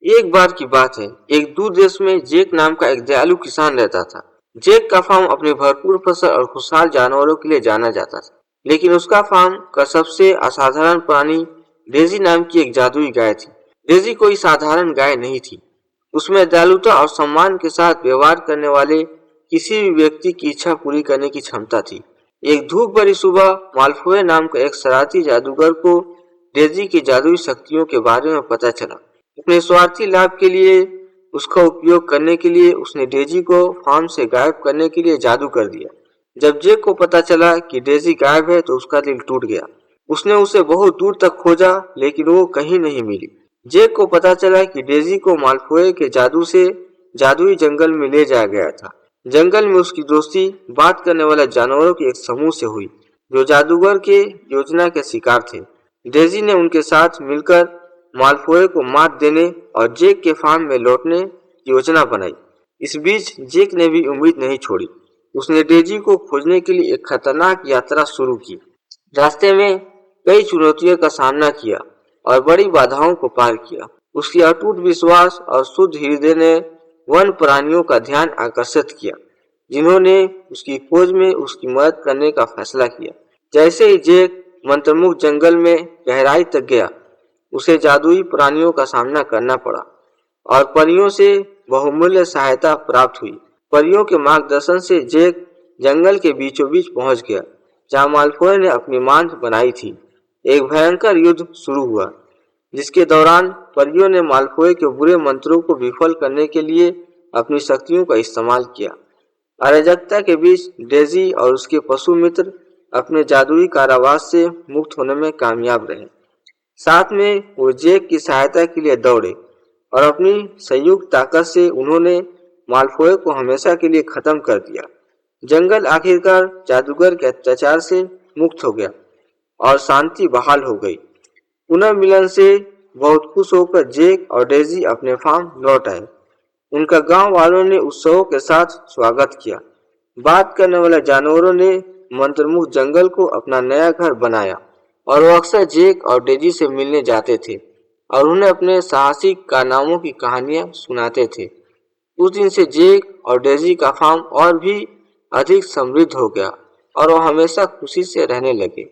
एक बार की बात है, एक दूर देश में जेक नाम का एक दयालु किसान रहता था। जेक का फार्म अपने भरपूर फसल और खुशहाल जानवरों के लिए जाना जाता था। लेकिन उसका फार्म का सबसे असाधारण प्राणी डेजी नाम की एक जादुई गाय थी। डेजी कोई साधारण गाय नहीं थी। उसमें दयालुता और सम्मान के साथ व्यवहार करने वाले किसी भी व्यक्ति की इच्छा पूरी करने की क्षमता थी। एक धूप भरी सुबह मालफोए नाम का एक शरारती जादूगर को डेजी की जादुई शक्तियों के बारे में पता चला। अपने स्वार्थी लाभ के लिए उसका उपयोग करने के लिए उसने डेजी को फार्म से गायब करने के लिए जादू कर दिया। जब जेक को पता चला कि डेजी गायब है तो उसका दिल टूट गया। उसने उसे बहुत दूर तक खोजा लेकिन वो कहीं नहीं मिली। जेक को पता चला कि डेजी को मालफोए के जादू से जादुई जंगल में ले जाया गया था। जंगल में उसकी दोस्ती बात करने वाले जानवरों के एक समूह से हुई जो जादूगर के योजना के शिकार थे। डेजी ने उनके साथ मिलकर मालफोए को मात देने और जेक के फार्म में लौटने की योजना बनाई। इस बीच जेक ने भी उम्मीद नहीं छोड़ी। उसने डेजी को खोजने के लिए एक खतरनाक यात्रा शुरू की। रास्ते में कई चुनौतियों का सामना किया और बड़ी बाधाओं को पार किया। उसकी अटूट विश्वास और शुद्ध हृदय ने वन प्राणियों का ध्यान आकर्षित किया, जिन्होंने उसकी खोज में उसकी मदद करने का फैसला किया। जैसे ही जेक मंत्रमुग्ध जंगल में गहराई तक गया, उसे जादुई प्राणियों का सामना करना पड़ा और परियों से बहुमूल्य सहायता प्राप्त हुई। परियों के मार्गदर्शन से जेक जंगल के बीचों बीच पहुंच गया, जहां मालफोय ने अपनी मांद बनाई थी। एक भयंकर युद्ध शुरू हुआ, जिसके दौरान परियों ने मालफोय के बुरे मंत्रों को विफल करने के लिए अपनी शक्तियों का इस्तेमाल किया। अराजकता के बीच डेजी और उसके पशु मित्र अपने जादुई कारावास से मुक्त होने में कामयाब रहे। साथ में वो जेक की सहायता के लिए दौड़े और अपनी संयुक्त ताकत से उन्होंने मालफोय को हमेशा के लिए खत्म कर दिया। जंगल आखिरकार जादूगर के अत्याचार से मुक्त हो गया और शांति बहाल हो गई। पुनर्मिलन से बहुत खुश होकर जेक और डेजी अपने फार्म लौट आए। उनका गांव वालों ने उत्सवों के साथ स्वागत किया। बात करने वाले जानवरों ने मंत्रमुग्ध जंगल को अपना नया घर बनाया और वो अक्सर जेक और डेजी से मिलने जाते थे और उन्हें अपने साहसिक कारनामों की कहानियां सुनाते थे। उस दिन से जेक और डेजी का फार्म और भी अधिक समृद्ध हो गया और वो हमेशा खुशी से रहने लगे।